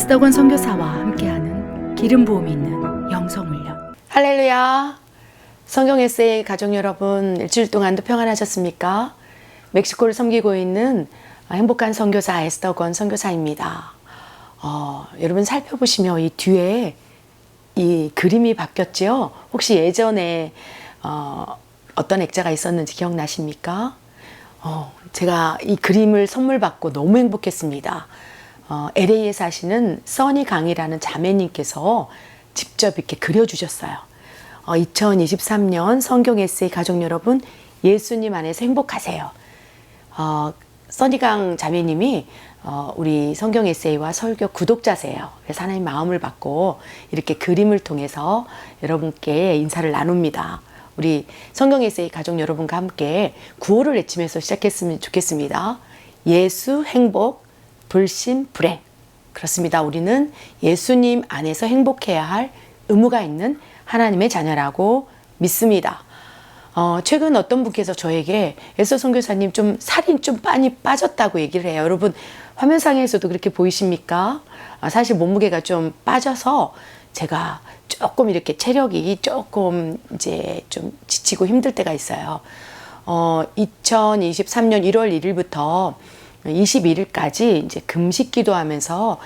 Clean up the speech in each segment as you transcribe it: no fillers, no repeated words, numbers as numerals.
에스더건 선교사와 함께하는 기름 부음이 있는 영성훈련. 할렐루야. 성경 에세이 가족 여러분, 일주일 동안도 평안하셨습니까? 멕시코를 섬기고 있는 행복한 선교사 에스더건 선교사입니다. 여러분 살펴보시면 이 뒤에 이 그림이 바뀌었죠? 혹시 예전에 어떤 액자가 있었는지 기억나십니까? 제가 이 그림을 선물 받고 너무 행복했습니다. LA에 사시는 써니 강이라는 자매님께서 직접 이렇게 그려주셨어요. 2023년 성경 에세이 가족 여러분, 예수님 안에서 행복하세요. 써니강 자매님이 우리 성경 에세이와 설교 구독자세요. 그래서 하나님 마음을 받고 이렇게 그림을 통해서 여러분께 인사를 나눕니다. 우리 성경 에세이 가족 여러분과 함께 구호를 외치면서 시작했으면 좋겠습니다. 예수, 행복, 불신, 불행. 그렇습니다. 우리는 예수님 안에서 행복해야 할 의무가 있는 하나님의 자녀라고 믿습니다. 최근 어떤 분께서 저에게 에스더 선교사님 좀 살이 좀 많이 빠졌다고 얘기를 해요. 여러분 화면상에서도 그렇게 보이십니까? 사실 몸무게가 좀 빠져서 제가 조금 이렇게 체력이 조금 이제 좀 지치고 힘들 때가 있어요. 2023년 1월 1일부터 21일까지 이제 금식 기도하면서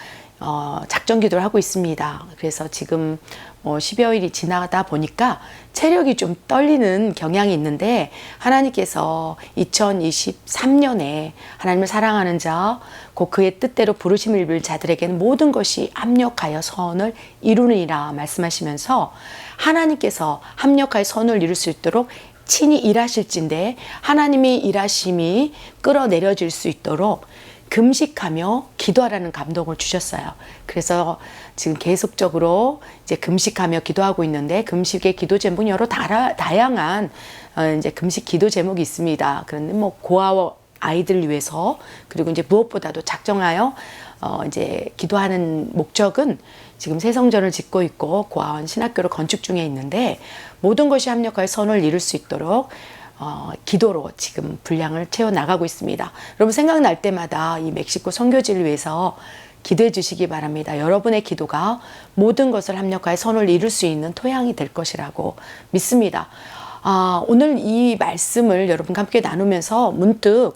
작정 기도를 하고 있습니다. 그래서 지금 10여일이 지나다 보니까 체력이 좀 떨리는 경향이 있는데, 하나님께서 2023년에 하나님을 사랑하는 자, 곧 그의 뜻대로 부르심을 입을 자들에게는 모든 것이 합력하여 선을 이루느니라 말씀하시면서, 하나님께서 합력하여 선을 이룰 수 있도록 친히 일하실진데 하나님이 일하심이 끌어내려질 수 있도록 금식하며 기도하라는 감동을 주셨어요. 그래서 지금 계속적으로 이제 금식하며 기도하고 있는데, 금식의 기도 제목은 여러 다양한 이제 금식 기도 제목이 있습니다. 그런데 뭐 고아와 아이들을 위해서, 그리고 이제 무엇보다도 작정하여 이제 기도하는 목적은 지금 새 성전을 짓고 있고 고아원 신학교를 건축 중에 있는데, 모든 것이 합력하여 선을 이룰 수 있도록 기도로 지금 분량을 채워 나가고 있습니다. 여러분 생각날 때마다 이 멕시코 선교지를 위해서 기도해 주시기 바랍니다. 여러분의 기도가 모든 것을 합력하여 선을 이룰 수 있는 토양이 될 것이라고 믿습니다. 오늘 이 말씀을 여러분과 함께 나누면서 문득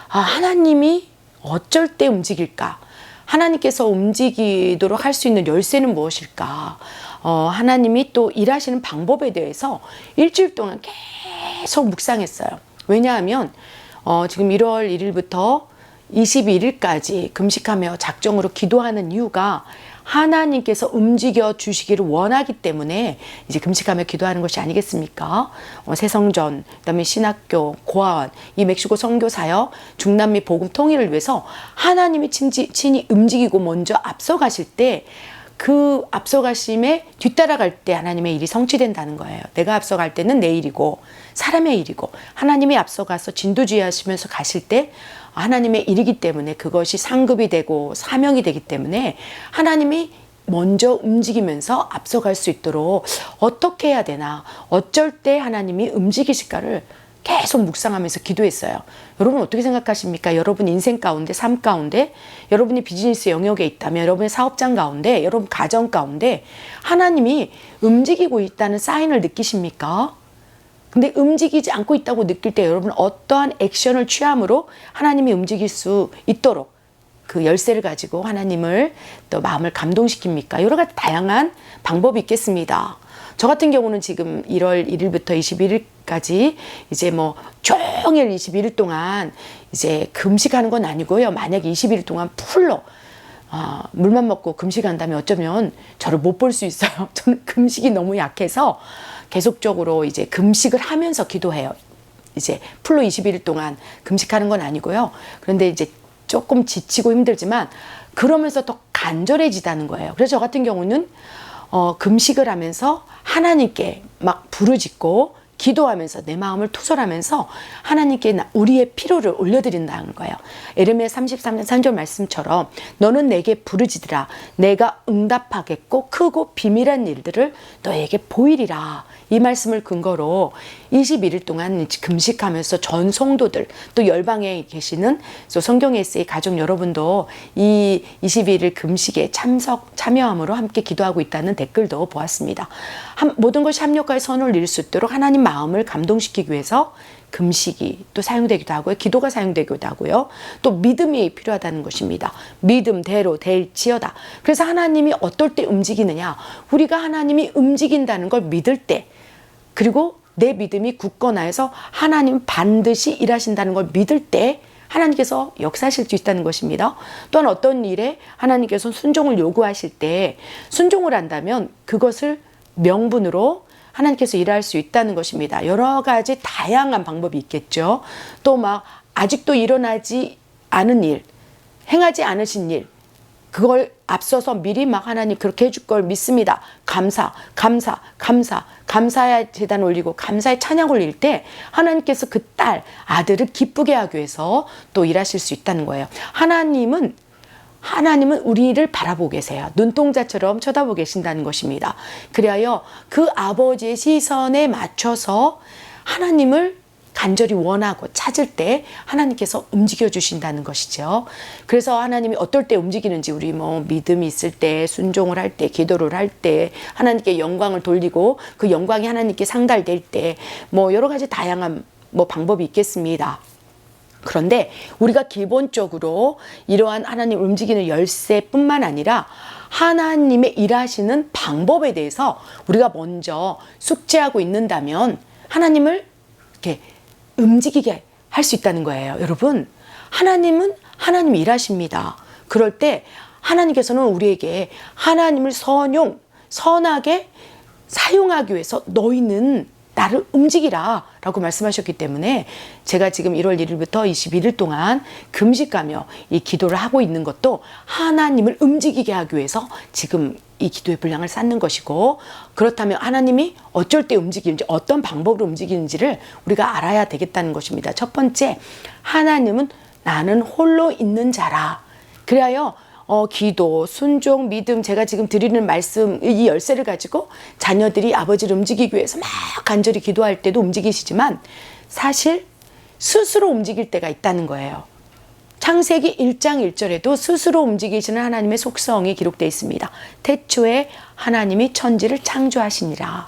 하나님이 어쩔 때 움직일까? 하나님께서 움직이도록 할 수 있는 열쇠는 무엇일까? 하나님이 또 일하시는 방법에 대해서 일주일 동안 계속 묵상했어요. 왜냐하면 지금 1월 1일부터 21일까지 금식하며 작정으로 기도하는 이유가 하나님께서 움직여 주시기를 원하기 때문에 이제 금식하며 기도하는 것이 아니겠습니까? 새성전, 그다음에 신학교, 고아원, 이 멕시코 선교사역, 중남미 복음 통일을 위해서 하나님이 친히 움직이고 먼저 앞서가실 때, 그 앞서가심에 뒤따라갈 때 하나님의 일이 성취된다는 거예요. 내가 앞서갈 때는 내 일이고 사람의 일이고, 하나님이 앞서가서 진두지휘하시면서 가실 때 하나님의 일이기 때문에 그것이 상급이 되고 사명이 되기 때문에 하나님이 먼저 움직이면서 앞서갈 수 있도록 어떻게 해야 되나, 어쩔 때 하나님이 움직이실까를 계속 묵상하면서 기도했어요. 여러분 어떻게 생각하십니까? 여러분 인생 가운데, 삶 가운데, 여러분이 비즈니스 영역에 있다면, 여러분의 사업장 가운데, 여러분 가정 가운데 하나님이 움직이고 있다는 사인을 느끼십니까? 근데 움직이지 않고 있다고 느낄 때 여러분 어떠한 액션을 취함으로 하나님이 움직일 수 있도록 그 열쇠를 가지고 하나님을 또 마음을 감동시킵니까? 여러 가지 다양한 방법이 있겠습니다. 저 같은 경우는 지금 1월 1일부터 21일까지 이제 뭐 종일 21일 동안 이제 금식하는 건 아니고요. 만약에 21일 동안 풀로 물만 먹고 금식한다면 어쩌면 저를 못 볼 수 있어요. 저는 금식이 너무 약해서 계속적으로 이제 금식을 하면서 기도해요. 이제 풀로 21일 동안 금식하는 건 아니고요. 그런데 이제 조금 지치고 힘들지만 그러면서 더 간절해지다는 거예요. 그래서 저 같은 경우는 금식을 하면서 하나님께 막 부르짖고 기도하면서 내 마음을 투설하면서 하나님께 우리의 필요를 올려드린다는 거예요. 에르미야 33장 3절 말씀처럼 너는 내게 부르짖으라 내가 응답하겠고 크고 비밀한 일들을 너에게 보이리라. 이 말씀을 근거로 21일 동안 금식하면서 전 성도들 또 열방에 계시는 성경 에세이 가족 여러분도 이 21일 금식에 참여함으로 함께 기도하고 있다는 댓글도 보았습니다. 모든 것이 합력과의 선을 이룰 수 있도록 하나님 마음을 감동시키기 위해서 금식이 또 사용되기도 하고요. 기도가 사용되기도 하고요. 또 믿음이 필요하다는 것입니다. 믿음대로 될지어다. 그래서 하나님이 어떨 때 움직이느냐. 우리가 하나님이 움직인다는 걸 믿을 때 그리고 내 믿음이 굳건하여서 하나님 반드시 일하신다는 걸 믿을 때 하나님께서 역사하실 수 있다는 것입니다. 또한 어떤 일에 하나님께서 순종을 요구하실 때 순종을 한다면 그것을 명분으로 하나님께서 일할 수 있다는 것입니다. 여러 가지 다양한 방법이 있겠죠. 또 막 아직도 일어나지 않은 일, 행하지 않으신 일, 그걸 앞서서 미리 막 하나님 그렇게 해줄 걸 믿습니다. 감사의 제단 올리고 감사의 찬양 올릴 때 하나님께서 그 딸, 아들을 기쁘게 하기 위해서 또 일하실 수 있다는 거예요. 하나님은 우리를 바라보고 계세요. 눈동자처럼 쳐다보고 계신다는 것입니다. 그리하여 그 아버지의 시선에 맞춰서 하나님을 간절히 원하고 찾을 때 하나님께서 움직여 주신다는 것이죠. 그래서 하나님이 어떨 때 움직이는지 우리 믿음이 있을 때, 순종을 할 때, 기도를 할 때, 하나님께 영광을 돌리고 그 영광이 하나님께 상달될 때 여러 가지 다양한 방법이 있겠습니다. 그런데 우리가 기본적으로 이러한 하나님 움직이는 열쇠뿐만 아니라 하나님의 일하시는 방법에 대해서 우리가 먼저 숙지하고 있는다면 하나님을 이렇게 움직이게 할 수 있다는 거예요. 여러분, 하나님이 일하십니다. 그럴 때 하나님께서는 우리에게 하나님을 선하게 사용하기 위해서 너희는 나를 움직이라 라고 말씀하셨기 때문에 제가 지금 1월 1일부터 21일 동안 금식하며 이 기도를 하고 있는 것도 하나님을 움직이게 하기 위해서 지금 이 기도의 분량을 쌓는 것이고, 그렇다면 하나님이 어쩔 때 움직이는지 어떤 방법으로 움직이는지를 우리가 알아야 되겠다는 것입니다. 첫 번째, 하나님은 나는 홀로 있는 자라. 그리하여 기도, 순종, 믿음, 제가 지금 드리는 말씀, 이 열쇠를 가지고 자녀들이 아버지를 움직이기 위해서 막 간절히 기도할 때도 움직이시지만 사실 스스로 움직일 때가 있다는 거예요. 창세기 1장 1절에도 스스로 움직이시는 하나님의 속성이 기록되어 있습니다. 태초에 하나님이 천지를 창조하시니라.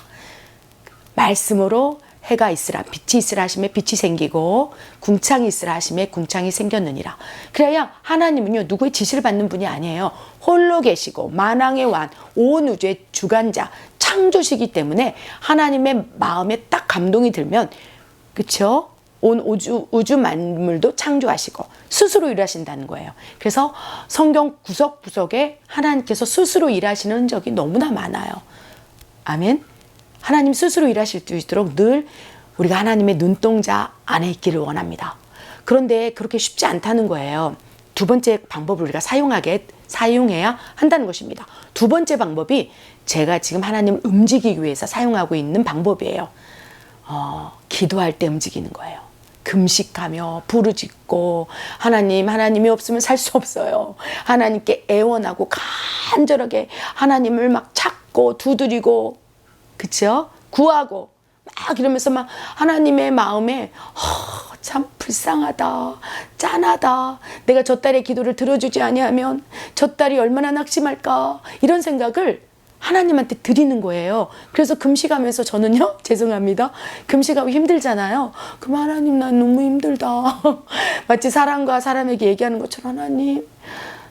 말씀으로 해가 있으라, 빛이 있으라 하심에 빛이 생기고 궁창이 있으라 하심에 궁창이 생겼느니라. 그래야 하나님은요, 누구의 지시를 받는 분이 아니에요. 홀로 계시고 만왕의 왕, 온 우주의 주관자, 창조시기 때문에 하나님의 마음에 딱 감동이 들면, 그렇죠? 온 우주 만물도 창조하시고 스스로 일하신다는 거예요. 그래서 성경 구석구석에 하나님께서 스스로 일하시는 흔적이 너무나 많아요. 아멘. 하나님 스스로 일하실 수 있도록 늘 우리가 하나님의 눈동자 안에 있기를 원합니다. 그런데 그렇게 쉽지 않다는 거예요. 두 번째 방법을 우리가 사용해야 한다는 것입니다. 두 번째 방법이 제가 지금 하나님을 움직이기 위해서 사용하고 있는 방법이에요. 기도할 때 움직이는 거예요. 금식하며 부르짖고 하나님이 없으면 살 수 없어요. 하나님께 애원하고 간절하게 하나님을 막 찾고 두드리고, 그쵸? 구하고 막 이러면서 막 하나님의 마음에 참 불쌍하다, 짠하다, 내가 저 딸의 기도를 들어주지 아니하면 저 딸이 얼마나 낙심할까, 이런 생각을 하나님한테 드리는 거예요. 그래서 금식하면서 저는요, 죄송합니다, 금식하고 힘들잖아요. 그럼 하나님, 난 너무 힘들다. 마치 사람과 사람에게 얘기하는 것처럼, 하나님,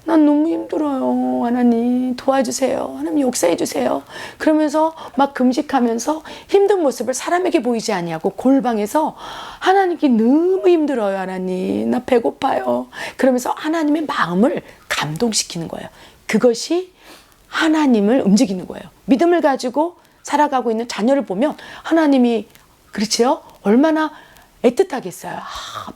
난 너무 힘들어요. 하나님 도와주세요. 하나님 역사해 주세요. 그러면서 막 금식하면서 힘든 모습을 사람에게 보이지 아니하고 골방에서 하나님께 너무 힘들어요. 하나님, 나 배고파요. 그러면서 하나님의 마음을 감동시키는 거예요. 그것이 하나님을 움직이는 거예요. 믿음을 가지고 살아가고 있는 자녀를 보면 하나님이, 그렇지요? 얼마나 애틋하겠어요.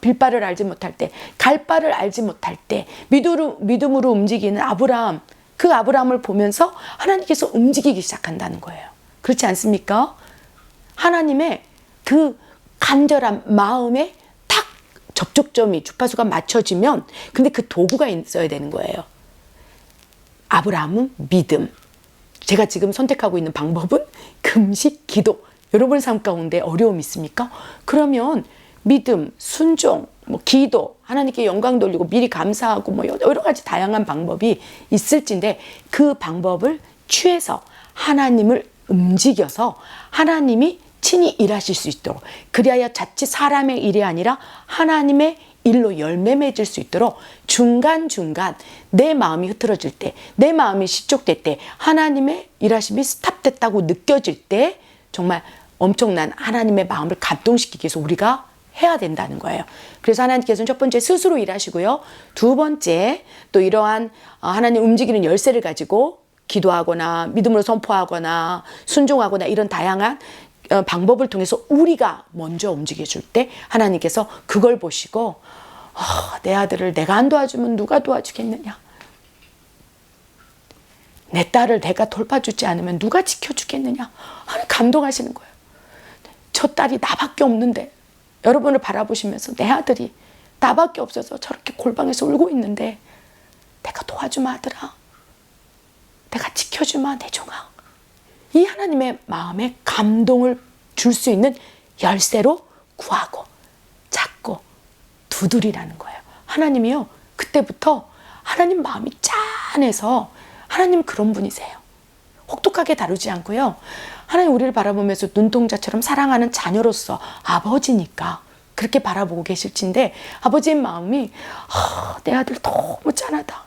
빌바를 알지 못할 때, 갈 바를 알지 못할 때 믿음으로 움직이는 아브라함, 그 아브라함을 보면서 하나님께서 움직이기 시작한다는 거예요. 그렇지 않습니까? 하나님의 그 간절한 마음에 딱 접촉점이 주파수가 맞춰지면, 근데 그 도구가 있어야 되는 거예요. 아브라함은 믿음. 제가 지금 선택하고 있는 방법은 금식, 기도. 여러분 삶 가운데 어려움이 있습니까? 그러면 믿음, 순종, 기도, 하나님께 영광 돌리고 미리 감사하고 여러 가지 다양한 방법이 있을진데, 그 방법을 취해서 하나님을 움직여서 하나님이 친히 일하실 수 있도록, 그리하여 자칫 사람의 일이 아니라 하나님의 일로 열매 맺을 수 있도록 중간중간 내 마음이 흐트러질 때, 내 마음이 실족될 때, 하나님의 일하심이 스탑됐다고 느껴질 때 정말 엄청난 하나님의 마음을 감동시키기 위해서 우리가 해야 된다는 거예요. 그래서 하나님께서는 첫 번째 스스로 일하시고요. 두 번째 또 이러한 하나님 움직이는 열쇠를 가지고 기도하거나 믿음으로 선포하거나 순종하거나 이런 다양한 방법을 통해서 우리가 먼저 움직여줄 때 하나님께서 그걸 보시고 내 아들을 내가 안 도와주면 누가 도와주겠느냐, 내 딸을 내가 돌봐주지 않으면 누가 지켜주겠느냐 하는 감동하시는 거예요. 저 딸이 나밖에 없는데, 여러분을 바라보시면서 내 아들이 나밖에 없어서 저렇게 골방에서 울고 있는데 내가 도와주마 아들아, 내가 지켜주마 내 종아. 이 하나님의 마음에 감동을 줄 수 있는 열쇠로 구하고 찾고 두드리라는 거예요. 하나님이요, 그때부터 하나님 마음이 짠해서, 하나님 그런 분이세요. 혹독하게 다루지 않고요, 하나님 우리를 바라보면서 눈동자처럼 사랑하는 자녀로서 아버지니까 그렇게 바라보고 계실진데, 아버지의 마음이 내 아들 너무 짠하다,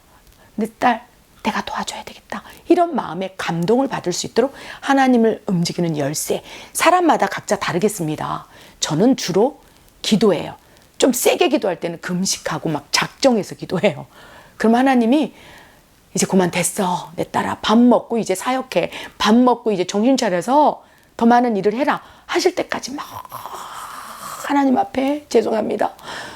내 딸 내가 도와줘야 되겠다, 이런 마음에 감동을 받을 수 있도록 하나님을 움직이는 열쇠, 사람마다 각자 다르겠습니다. 저는 주로 기도해요. 좀 세게 기도할 때는 금식하고 막 작정해서 기도해요. 그럼 하나님이 이제 그만 됐어 내 딸아, 밥 먹고 이제 사역해, 밥 먹고 이제 정신 차려서 더 많은 일을 해라 하실 때까지 막 하나님 앞에 죄송합니다,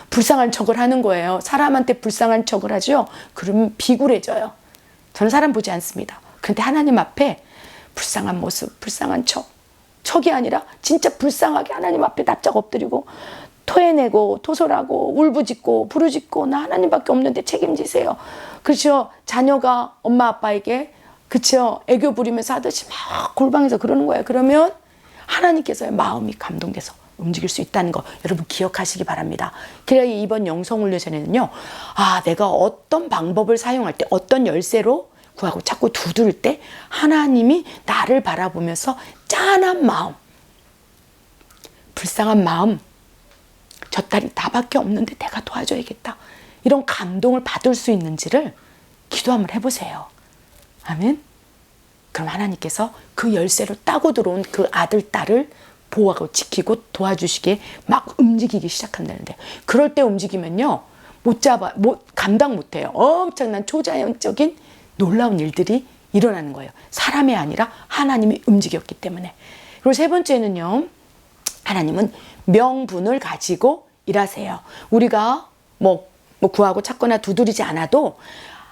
불쌍한 척을 하는 거예요. 사람한테 불쌍한 척을 하죠. 그러면 비굴해져요. 저는 사람 보지 않습니다. 그런데 하나님 앞에 불쌍한 모습, 불쌍한 척이 아니라 진짜 불쌍하게 하나님 앞에 납작 엎드리고 토해내고 토설하고 울부짖고 부르짖고, 나 하나님밖에 없는데 책임지세요. 그렇죠. 자녀가 엄마 아빠에게 그렇죠, 애교 부리면서 하듯이 막 골방에서 그러는 거예요. 그러면 하나님께서의 마음이 감동돼서 움직일 수 있다는 거 여러분 기억하시기 바랍니다. 그래야 이번 영성훈련에는요, 내가 어떤 방법을 사용할 때, 어떤 열쇠로 구하고 찾고 두드릴 때 하나님이 나를 바라보면서 짠한 마음, 불쌍한 마음, 저 딸이 나밖에 없는데 내가 도와줘야겠다, 이런 감동을 받을 수 있는지를 기도 한번 해보세요. 아멘. 그럼 하나님께서 그 열쇠를 따고 들어온 그 아들, 딸을 보호하고 지키고 도와주시기에 막 움직이기 시작한다는데, 그럴 때 움직이면요, 감당 못해요. 엄청난 초자연적인 놀라운 일들이 일어나는 거예요. 사람이 아니라 하나님이 움직였기 때문에. 그리고 세 번째는요, 하나님은 명분을 가지고 일하세요. 우리가 구하고 찾거나 두드리지 않아도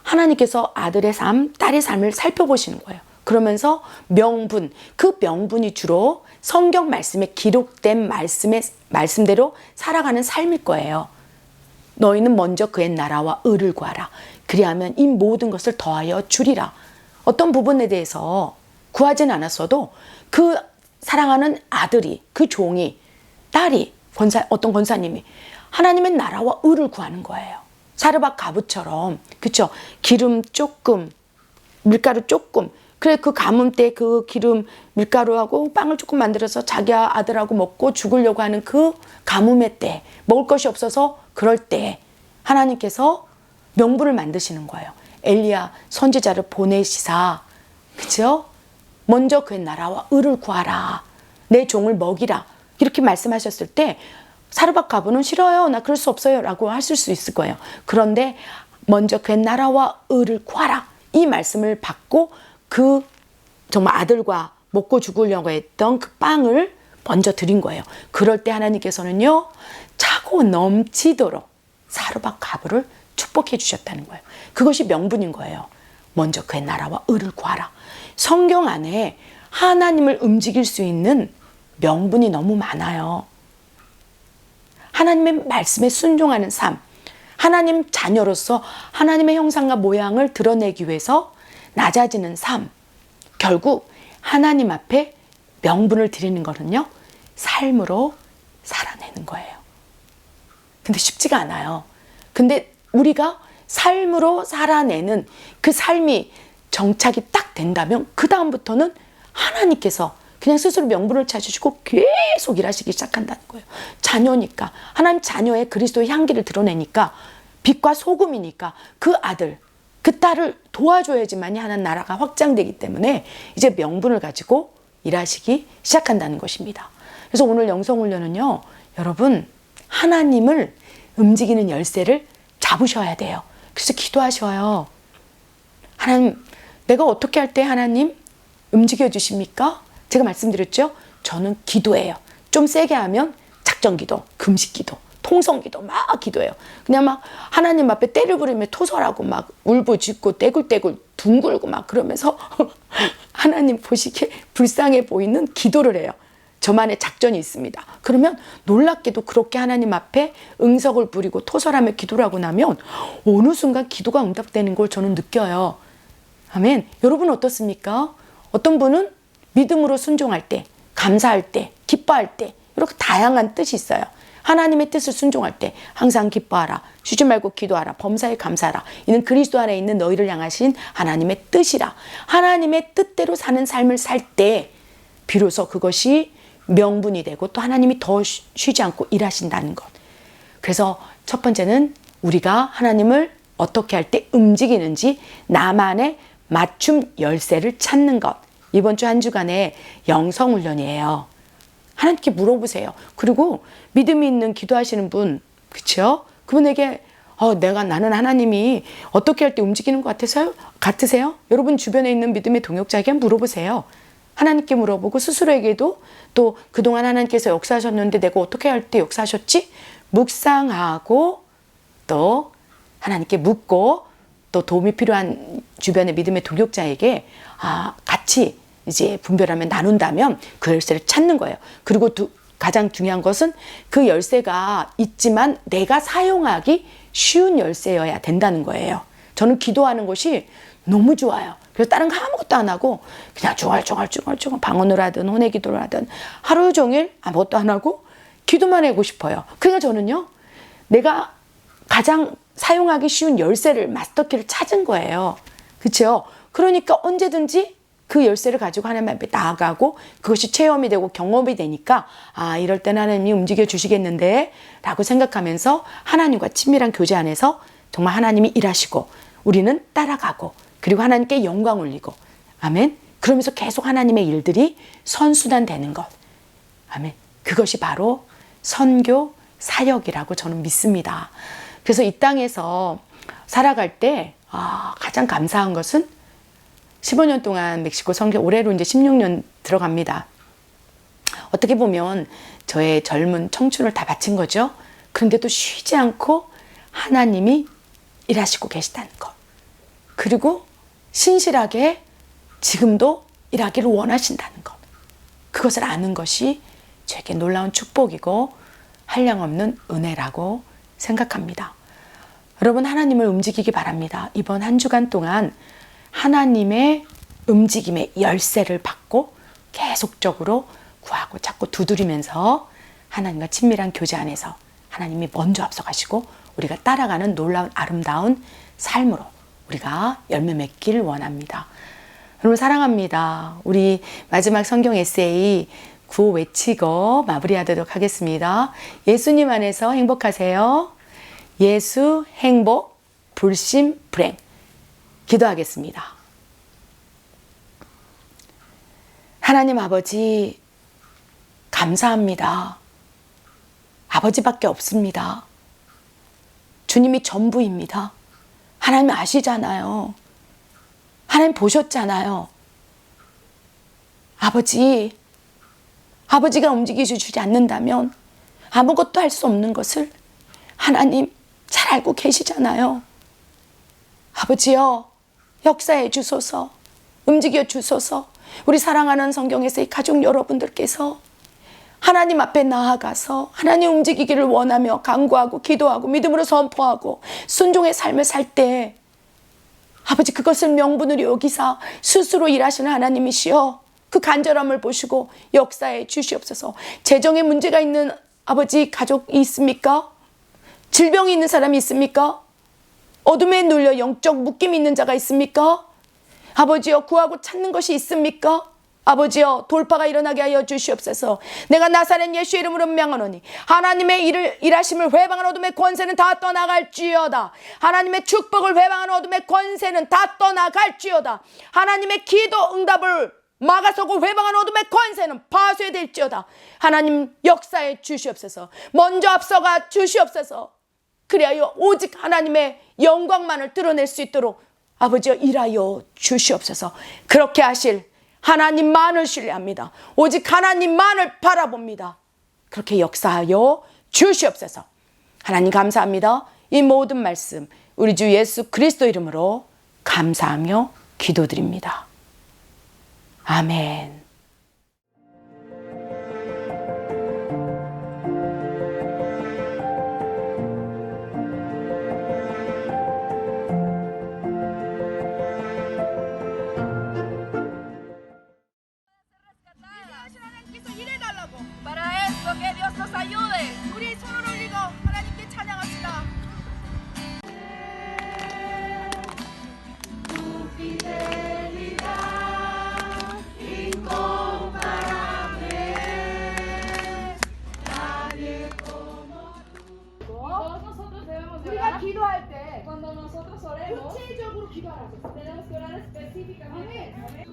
하나님께서 아들의 삶, 딸의 삶을 살펴보시는 거예요. 그러면서 명분, 그 명분이 주로 성경 말씀에 기록된 말씀대로 살아가는 삶일 거예요. 너희는 먼저 그의 나라와 의를 구하라. 그리하면 이 모든 것을 더하여 주리라. 어떤 부분에 대해서 구하진 않았어도 그 사랑하는 아들이, 그 종이, 딸이, 어떤 권사님이 하나님의 나라와 의를 구하는 거예요. 사르밧 가부처럼, 그쵸? 기름 조금, 밀가루 조금, 그래 그 가뭄 때 그 기름 밀가루하고 빵을 조금 만들어서 자기 아들하고 먹고 죽으려고 하는 그 가뭄의 때, 먹을 것이 없어서 그럴 때 하나님께서 명분을 만드시는 거예요. 엘리야 선지자를 보내시사, 그죠? 먼저 그의 나라와 의를 구하라, 내 종을 먹이라, 이렇게 말씀하셨을 때 사르밧 가부는 싫어요, 나 그럴 수 없어요 라고 하실 수 있을 거예요. 그런데 먼저 그의 나라와 의를 구하라, 이 말씀을 받고 그 정말 아들과 먹고 죽으려고 했던 그 빵을 먼저 드린 거예요. 그럴 때 하나님께서는요, 차고 넘치도록 사르밧 가부를 축복해 주셨다는 거예요. 그것이 명분인 거예요. 먼저 그의 나라와 의를 구하라. 성경 안에 하나님을 움직일 수 있는 명분이 너무 많아요. 하나님의 말씀에 순종하는 삶, 하나님 자녀로서 하나님의 형상과 모양을 드러내기 위해서 낮아지는 삶, 결국 하나님 앞에 명분을 드리는 거는요, 삶으로 살아내는 거예요. 근데 쉽지가 않아요. 근데 우리가 삶으로 살아내는 그 삶이 정착이 딱 된다면 그 다음부터는 하나님께서 그냥 스스로 명분을 찾으시고 계속 일하시기 시작한다는 거예요. 자녀니까, 하나님 자녀의 그리스도의 향기를 드러내니까, 빛과 소금이니까 그 아들, 그 딸을 도와줘야지만이 하나님 나라가 확장되기 때문에 이제 명분을 가지고 일하시기 시작한다는 것입니다. 그래서 오늘 영성훈련은요, 여러분 하나님을 움직이는 열쇠를 잡으셔야 돼요. 그래서 기도하셔요. 하나님, 내가 어떻게 할 때 하나님 움직여 주십니까? 제가 말씀드렸죠? 저는 기도해요. 좀 세게 하면 작전기도, 금식기도, 통성기도 막 기도해요. 그냥 막 하나님 앞에 때를 부리며 토설하고 막 울부짖고 떼굴떼굴 둥글고 막 그러면서 하나님 보시기에 불쌍해 보이는 기도를 해요. 저만의 작전이 있습니다. 그러면 놀랍게도 그렇게 하나님 앞에 응석을 부리고 토설하며 기도를 하고 나면 어느 순간 기도가 응답되는 걸 저는 느껴요. 아멘. 여러분 어떻습니까? 어떤 분은 믿음으로 순종할 때, 감사할 때, 기뻐할 때 이렇게 다양한 뜻이 있어요. 하나님의 뜻을 순종할 때 항상 기뻐하라, 쉬지 말고 기도하라, 범사에 감사하라. 이는 그리스도 안에 있는 너희를 향하신 하나님의 뜻이라. 하나님의 뜻대로 사는 삶을 살 때 비로소 그것이 명분이 되고 또 하나님이 더 쉬지 않고 일하신다는 것. 그래서 첫 번째는 우리가 하나님을 어떻게 할 때 움직이는지 나만의 맞춤 열쇠를 찾는 것. 이번 주 한 주간의 영성훈련이에요. 하나님께 물어보세요. 그리고 믿음이 있는 기도하시는 분, 그렇죠? 그분에게 나는 하나님이 어떻게 할 때 움직이는 것 같으세요? 여러분 주변에 있는 믿음의 동역자에게 물어보세요. 하나님께 물어보고 스스로에게도 또 그동안 하나님께서 역사하셨는데 내가 어떻게 할 때 역사하셨지? 묵상하고 또 하나님께 묻고 또 도움이 필요한 주변의 믿음의 동역자에게 같이 이제 분별하면 나눈다면 그 열쇠를 찾는 거예요. 그리고 가장 중요한 것은 그 열쇠가 있지만 내가 사용하기 쉬운 열쇠여야 된다는 거예요. 저는 기도하는 것이 너무 좋아요. 그래서 다른 거 아무것도 안 하고 그냥 중얼중얼 방언을 하든 혼의 기도를 하든 하루 종일 아무것도 안 하고 기도만 하고 싶어요. 그러니까 저는요, 내가 가장 사용하기 쉬운 열쇠를, 마스터키를 찾은 거예요. 그렇죠? 그러니까 언제든지 그 열쇠를 가지고 하나님 앞에 나아가고 그것이 체험이 되고 경험이 되니까 이럴 때는 하나님이 움직여 주시겠는데 라고 생각하면서 하나님과 친밀한 교제 안에서 정말 하나님이 일하시고 우리는 따라가고 그리고 하나님께 영광 올리고, 아멘. 그러면서 계속 하나님의 일들이 선순환되는 것, 아멘. 그것이 바로 선교 사역이라고 저는 믿습니다. 그래서 이 땅에서 살아갈 때 가장 감사한 것은 15년 동안 멕시코 선교, 올해로 이제 16년 들어갑니다. 어떻게 보면 저의 젊은 청춘을 다 바친 거죠. 그런데도 쉬지 않고 하나님이 일하시고 계시다는 것. 그리고 신실하게 지금도 일하기를 원하신다는 것. 그것을 아는 것이 저에게 놀라운 축복이고 한량없는 은혜라고 생각합니다. 여러분, 하나님을 움직이기 바랍니다. 이번 한 주간 동안 하나님의 움직임의 열쇠를 받고 계속적으로 구하고 찾고 두드리면서 하나님과 친밀한 교제 안에서 하나님이 먼저 앞서가시고 우리가 따라가는 놀라운 아름다운 삶으로 우리가 열매 맺길 원합니다. 여러분 사랑합니다. 우리 마지막 성경 에세이 구호 외치고 마무리하도록 하겠습니다. 예수님 안에서 행복하세요. 예수, 행복, 불심, 불행. 기도하겠습니다. 하나님 아버지, 감사합니다. 아버지밖에 없습니다. 주님이 전부입니다. 하나님 아시잖아요. 하나님 보셨잖아요. 아버지가 움직여주지 않는다면 아무것도 할 수 없는 것을 하나님 잘 알고 계시잖아요. 아버지여, 역사해 주소서, 움직여 주소서. 우리 사랑하는 성경에서의 가족 여러분들께서 하나님 앞에 나아가서 하나님 움직이기를 원하며 간구하고 기도하고 믿음으로 선포하고 순종의 삶을 살 때 아버지 그것을 명분으로 여기사 스스로 일하시는 하나님이시여 그 간절함을 보시고 역사에 주시옵소서. 재정에 문제가 있는 아버지 가족이 있습니까? 질병이 있는 사람이 있습니까? 어둠에 눌려 영적 묶임이 있는 자가 있습니까? 아버지여 구하고 찾는 것이 있습니까? 아버지여 돌파가 일어나게 하여 주시옵소서. 내가 나사렛 예수 이름으로 명하노니 하나님의 일하심을 회방한 어둠의 권세는 다 떠나갈지어다. 하나님의 축복을 회방한 어둠의 권세는 다 떠나갈지어다. 하나님의 기도 응답을 막아서고 회방한 어둠의 권세는 파쇄될지어다. 하나님 역사에 주시옵소서. 먼저 앞서가 주시옵소서. 그리하여 오직 하나님의 영광만을 드러낼 수 있도록 아버지여 일하여 주시옵소서. 그렇게 하실 하나님만을 신뢰합니다. 오직 하나님만을 바라봅니다. 그렇게 역사하여 주시옵소서. 하나님 감사합니다. 이 모든 말씀 우리 주 예수 그리스도 이름으로 감사하며 기도드립니다. 아멘. Para esto que Dios nos ayude. 우리 손을 올리고 하나님께 찬양합시다. 우리가 기도할 때 Cuando nosotros oremos, 구체적으로 기도하라고. tenemos que orar específicamente.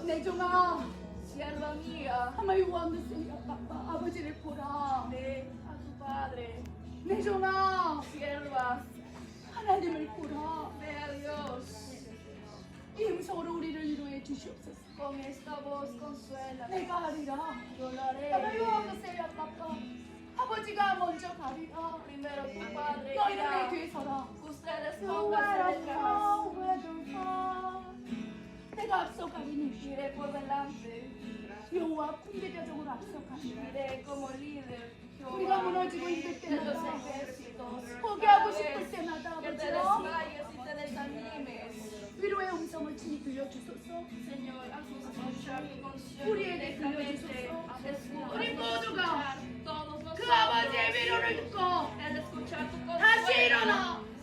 내 종아, sierva mía, 아마이 원하세요. 아버지를 보라. Ve a tu Padre, 내 종아, sierva, 하나님을 보라. ve a Dios. 이 음성으로 우리를 위로해 주시옵소서. Con esta voz consuela. 내가 하리라. Yo lo 아마이 haré. 원하세요. 아버지가 먼저 가리라. Primero tu Padre 너희는 내 irá. 뒤에 서라. Ustedes You pónganse are detrás. 내가 앞서가리니 Iré por delante. 여호와 군대자적으로 앞서가리니 Iré como líder. 우리가 Jehová, 무너지고 힘들 de los 때마다 ejércitos. 포기하고 Cada 싶을 vez 때마다 que te 아버지여 desmayes y te desanimes. 위로의 음성을 친히 들려주소서. Señor, haznos escuchar tu consejo 우리에게 directamente 들려주소서. a Jesús. 우리 모두가 Todos 그 nosotros, 아버지의 위로를 듣고 el escuchar tu 다시 consejo, 일어나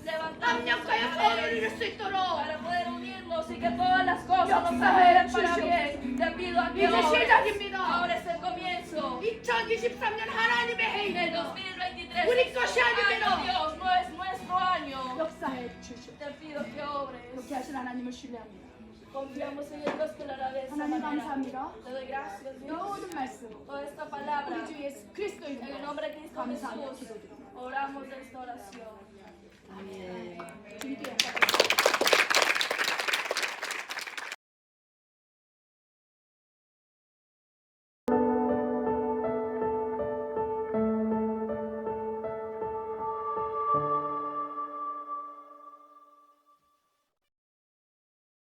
levantarnos 합력하여 otra 서로를 vez 이룰 수 있도록 para poder unirnos y que todas las cosas nos 역사해 ayuden para bien. Te pido a que 이제 obres. 시작입니다. Ahora es el comienzo. 2023년 하나님의 En el 해입니다. 2023 우리 es 것이 nuestro 아닙니다. año, Dios, no es nuestro año. 역사해 주시옵소서. Te pido que obres. 그렇게 하신 하나님을 신뢰합니다. Confiamos en el Dios que lo hará de esa 하나님 manera. 감사합니다. Te doy gracias, 이 Dios. 모든 말씀 Toda esta palabra. 우리 주 예수 그리스도 En el 이름으로 nombre de Cristo 감사하며 Jesús, 기도드립니다. oramos de esta oración. 주님께 영광